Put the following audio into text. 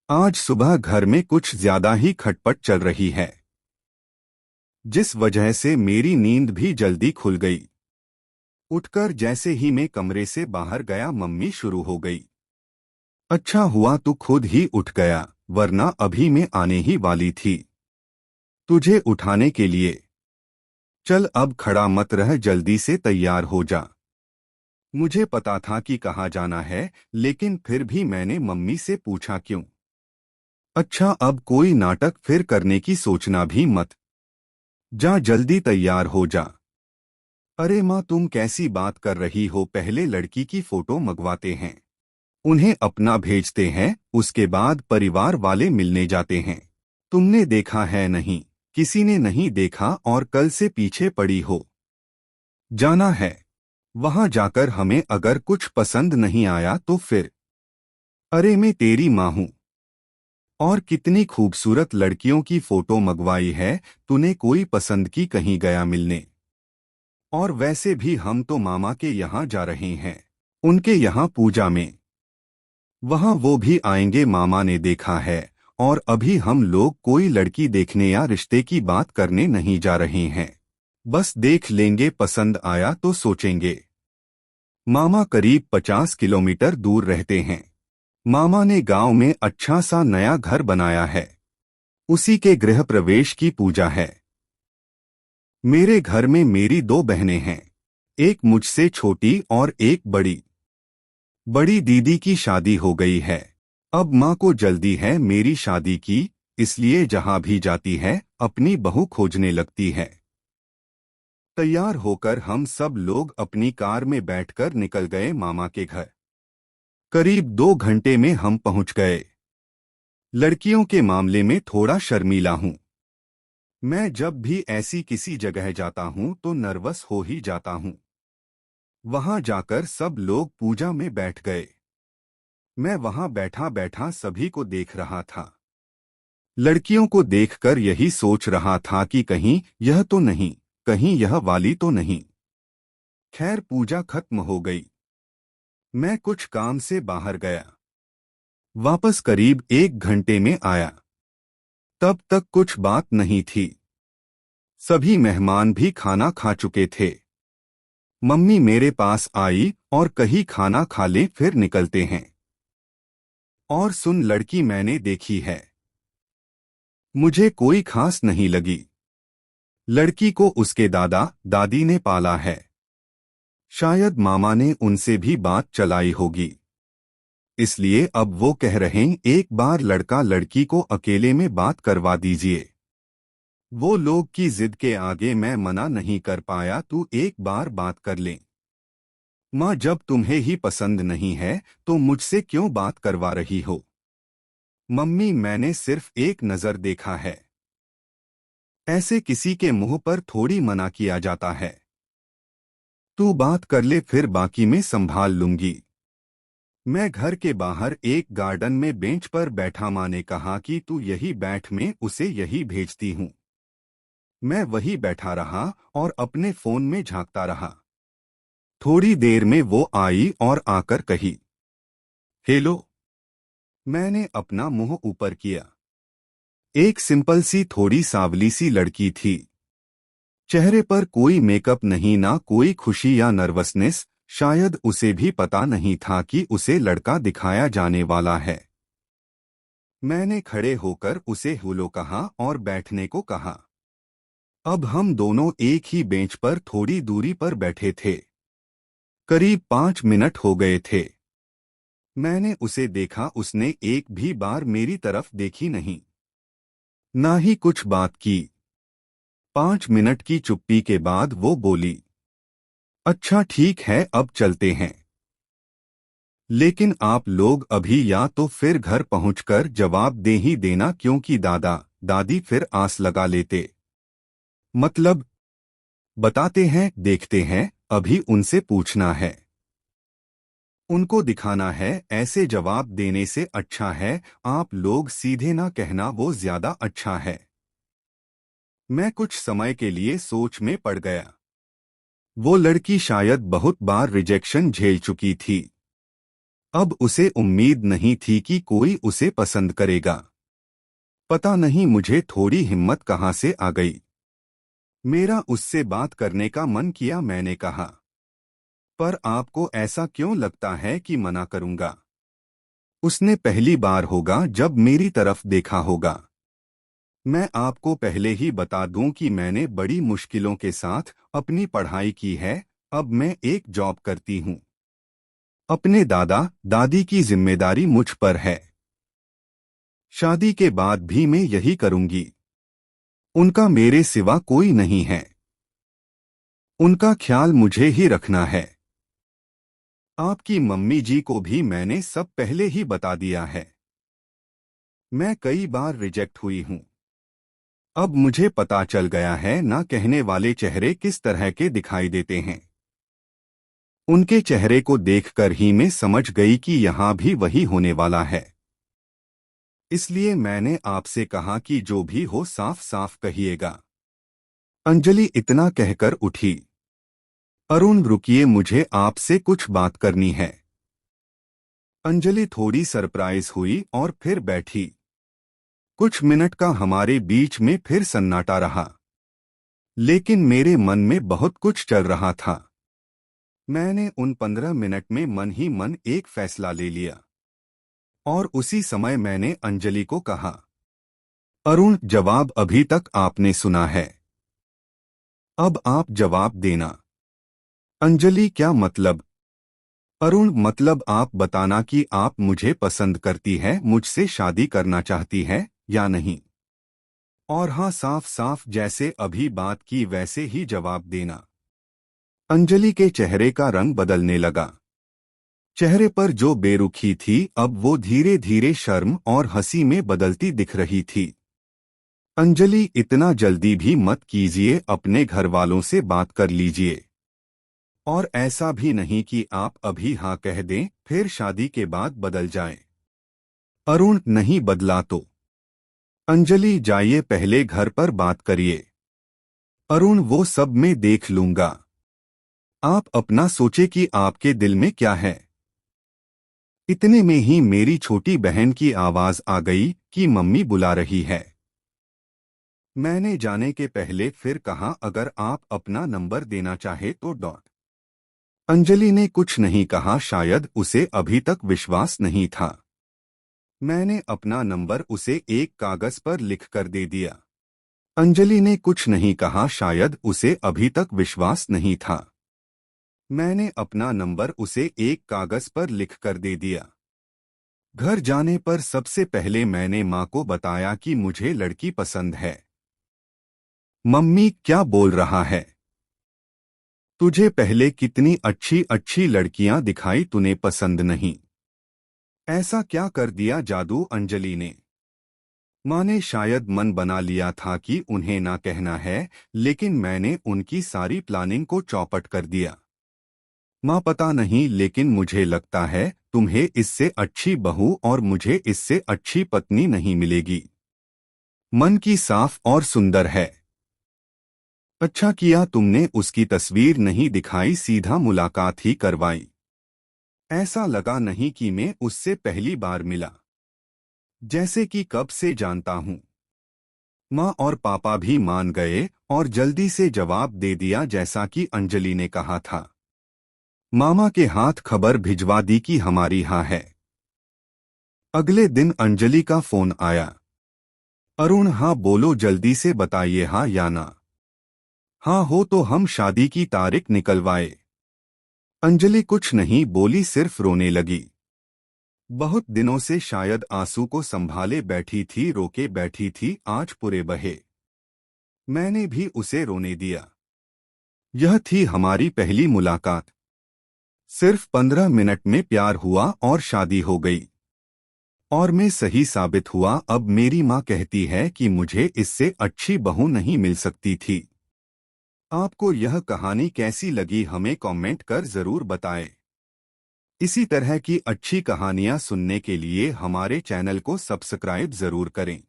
आज सुबह घर में कुछ ज्यादा ही खटपट चल रही है, जिस वजह से मेरी नींद भी जल्दी खुल गई। उठकर जैसे ही मैं कमरे से बाहर गया, मम्मी शुरू हो गई। अच्छा हुआ तू खुद ही उठ गया, वरना अभी मैं आने ही वाली थी तुझे उठाने के लिए। चल अब खड़ा मत रह, जल्दी से तैयार हो जा। मुझे पता था कि कहाँ जाना है, लेकिन फिर भी मैंने मम्मी से पूछा क्यों। अच्छा, अब कोई नाटक फिर करने की सोचना भी मत। जा जल्दी तैयार हो जा। अरे माँ, तुम कैसी बात कर रही हो? पहले लड़की की फोटो मंगवाते हैं, उन्हें अपना भेजते हैं, उसके बाद परिवार वाले मिलने जाते हैं। तुमने देखा है नहीं? किसी ने नहीं देखा और कल से पीछे पड़ी हो। जाना है, वहां जाकर हमें अगर कुछ पसंद नहीं आया तो फिर। अरे मैं तेरी माँ हूं। और कितनी खूबसूरत लड़कियों की फोटो मंगवाई है तूने, कोई पसंद की कहीं गया मिलने? और वैसे भी हम तो मामा के यहाँ जा रहे हैं, उनके यहाँ पूजा में। वहाँ वो भी आएंगे, मामा ने देखा है। और अभी हम लोग कोई लड़की देखने या रिश्ते की बात करने नहीं जा रहे हैं। बस देख लेंगे, पसंद आया तो सोचेंगे। मामा करीब 50 किलोमीटर दूर रहते हैं। मामा ने गांव में अच्छा सा नया घर बनाया है, उसी के गृह प्रवेश की पूजा है। मेरे घर में मेरी दो बहनें हैं, एक मुझसे छोटी और एक बड़ी। बड़ी दीदी की शादी हो गई है। अब माँ को जल्दी है मेरी शादी की, इसलिए जहाँ भी जाती है अपनी बहू खोजने लगती है। तैयार होकर हम सब लोग अपनी कार में बैठकर निकल गए मामा के घर। करीब 2 घंटे में हम पहुंच गए। लड़कियों के मामले में थोड़ा शर्मीला हूं। मैं जब भी ऐसी किसी जगह जाता हूं तो नर्वस हो ही जाता हूं। वहां जाकर सब लोग पूजा में बैठ गए। मैं वहां बैठा बैठा सभी को देख रहा था। लड़कियों को देखकर यही सोच रहा था कि कहीं यह तो नहीं, कहीं यह वाली तो नहीं। खैर, पूजा खत्म हो गई। मैं कुछ काम से बाहर गया, वापस करीब 1 घंटे में आया। तब तक कुछ बात नहीं थी। सभी मेहमान भी खाना खा चुके थे। मम्मी मेरे पास आई और कही खाना खा ले फिर निकलते हैं। और सुन लड़की मैंने देखी है, मुझे कोई खास नहीं लगी। लड़की को उसके दादा दादी ने पाला है। शायद मामा ने उनसे भी बात चलाई होगी, इसलिए अब वो कह रहे हैं एक बार लड़का लड़की को अकेले में बात करवा दीजिए। वो लोग की जिद के आगे मैं मना नहीं कर पाया, तू एक बार बात कर ले। माँ, जब तुम्हें ही पसंद नहीं है तो मुझसे क्यों बात करवा रही हो? मम्मी, मैंने सिर्फ एक नजर देखा है। ऐसे किसी के मुंह पर थोड़ी मना किया जाता है। तू बात कर ले, फिर बाकी मैं संभाल लूंगी। मैं घर के बाहर एक गार्डन में बेंच पर बैठा, माँ ने कहा कि तू यही बैठ, मैं उसे यही भेजती हूँ। मैं वही बैठा रहा और अपने फोन में झांकता रहा। थोड़ी देर में वो आई और आकर कही, हेलो। मैंने अपना मुंह ऊपर किया। एक सिंपल सी थोड़ी सांवली सी लड़की थी। चेहरे पर कोई मेकअप नहीं, ना कोई खुशी या नर्वसनेस। शायद उसे भी पता नहीं था कि उसे लड़का दिखाया जाने वाला है। मैंने खड़े होकर उसे हेलो कहा और बैठने को कहा। अब हम दोनों एक ही बेंच पर थोड़ी दूरी पर बैठे थे। करीब 5 मिनट हो गए थे। मैंने उसे देखा, उसने एक भी बार मेरी तरफ देखी नहीं, ना ही कुछ बात की। 5 मिनट की चुप्पी के बाद वो बोली, अच्छा ठीक है, अब चलते हैं। लेकिन आप लोग अभी या तो फिर घर पहुंचकर जवाब दे ही देना, क्योंकि दादा दादी फिर आस लगा लेते। मतलब, बताते हैं, देखते हैं, अभी उनसे पूछना है, उनको दिखाना है। ऐसे जवाब देने से अच्छा है आप लोग सीधे ना कहना, वो ज्यादा अच्छा है। मैं कुछ समय के लिए सोच में पड़ गया। वो लड़की शायद बहुत बार रिजेक्शन झेल चुकी थी। अब उसे उम्मीद नहीं थी कि कोई उसे पसंद करेगा। पता नहीं मुझे थोड़ी हिम्मत कहाँ से आ गई। मेरा उससे बात करने का मन किया। मैंने कहा, पर आपको ऐसा क्यों लगता है कि मना करूंगा? उसने पहली बार होगा जब मेरी तरफ देखा होगा। मैं आपको पहले ही बता दूं कि मैंने बड़ी मुश्किलों के साथ अपनी पढ़ाई की है। अब मैं एक जॉब करती हूं। अपने दादा दादी की जिम्मेदारी मुझ पर है। शादी के बाद भी मैं यही करूंगी। उनका मेरे सिवा कोई नहीं है। उनका ख्याल मुझे ही रखना है। आपकी मम्मी जी को भी मैंने सब पहले ही बता दिया है। मैं कई बार रिजेक्ट हुई हूं। अब मुझे पता चल गया है ना कहने वाले चेहरे किस तरह के दिखाई देते हैं। उनके चेहरे को देखकर ही मैं समझ गई कि यहाँ भी वही होने वाला है। इसलिए मैंने आपसे कहा कि जो भी हो साफ साफ कहिएगा। अंजलि इतना कहकर उठी। अरुण रुकिए, मुझे आपसे कुछ बात करनी है। अंजलि थोड़ी सरप्राइज हुई और फिर बैठी। कुछ मिनट का हमारे बीच में फिर सन्नाटा रहा, लेकिन मेरे मन में बहुत कुछ चल रहा था। मैंने उन 15 मिनट में मन ही मन एक फैसला ले लिया और उसी समय मैंने अंजलि को कहा, अरुण, जवाब अभी तक आपने सुना है, अब आप जवाब देना। अंजलि, क्या मतलब? अरुण, मतलब आप बताना कि आप मुझे पसंद करती है, मुझसे शादी करना चाहती है या नहीं। और हाँ, साफ साफ जैसे अभी बात की वैसे ही जवाब देना। अंजलि के चेहरे का रंग बदलने लगा। चेहरे पर जो बेरुखी थी अब वो धीरे धीरे शर्म और हंसी में बदलती दिख रही थी। अंजलि, इतना जल्दी भी मत कीजिए, अपने घर वालों से बात कर लीजिए। और ऐसा भी नहीं कि आप अभी हाँ कह दें फिर शादी के बाद बदल जाएं। अरुण, नहीं बदला तो? अंजलि, जाइए पहले घर पर बात करिए। अरुण, वो सब मैं देख लूंगा। आप अपना सोचे कि आपके दिल में क्या है। इतने में ही मेरी छोटी बहन की आवाज आ गई कि मम्मी बुला रही है। मैंने जाने के पहले फिर कहा, अगर आप अपना नंबर देना चाहे तो डॉट। अंजलि ने कुछ नहीं कहा, शायद उसे अभी तक विश्वास नहीं था। मैंने अपना नंबर उसे एक कागज पर लिख कर दे दिया। अंजलि ने कुछ नहीं कहा, शायद उसे अभी तक विश्वास नहीं था। मैंने अपना नंबर उसे एक कागज पर लिख कर दे दिया। घर जाने पर सबसे पहले मैंने माँ को बताया कि मुझे लड़की पसंद है। मम्मी, क्या बोल रहा है? तुझे पहले कितनी अच्छी अच्छी लड़कियां दिखाई, तूने पसंद नहीं? ऐसा क्या कर दिया जादू अंजलि ने? माँ ने शायद मन बना लिया था कि उन्हें ना कहना है, लेकिन मैंने उनकी सारी प्लानिंग को चौपट कर दिया। माँ, पता नहीं, लेकिन मुझे लगता है तुम्हें इससे अच्छी बहू और मुझे इससे अच्छी पत्नी नहीं मिलेगी। मन की साफ और सुंदर है। अच्छा किया तुमने उसकी तस्वीर नहीं दिखाई, सीधा मुलाकात ही करवाई। ऐसा लगा नहीं कि मैं उससे पहली बार मिला, जैसे कि कब से जानता हूँ। माँ और पापा भी मान गए और जल्दी से जवाब दे दिया जैसा कि अंजलि ने कहा था। मामा के हाथ खबर भिजवा दी कि हमारी हाँ है। अगले दिन अंजलि का फोन आया। अरुण, हाँ बोलो, जल्दी से बताइए हाँ या ना। हाँ हो तो हम शादी की तारीख निकलवाए। अंजलि कुछ नहीं बोली, सिर्फ रोने लगी। बहुत दिनों से शायद आंसू को संभाले बैठी थी, रोके बैठी थी, आज पूरे बहे। मैंने भी उसे रोने दिया। यह थी हमारी पहली मुलाकात। सिर्फ 15 मिनट में प्यार हुआ और शादी हो गई। और मैं सही साबित हुआ। अब मेरी माँ कहती है कि मुझे इससे अच्छी बहू नहीं मिल सकती थी। आपको यह कहानी कैसी लगी हमें कमेंट कर जरूर बताएं। इसी तरह की अच्छी कहानियाँ सुनने के लिए हमारे चैनल को सब्सक्राइब जरूर करें।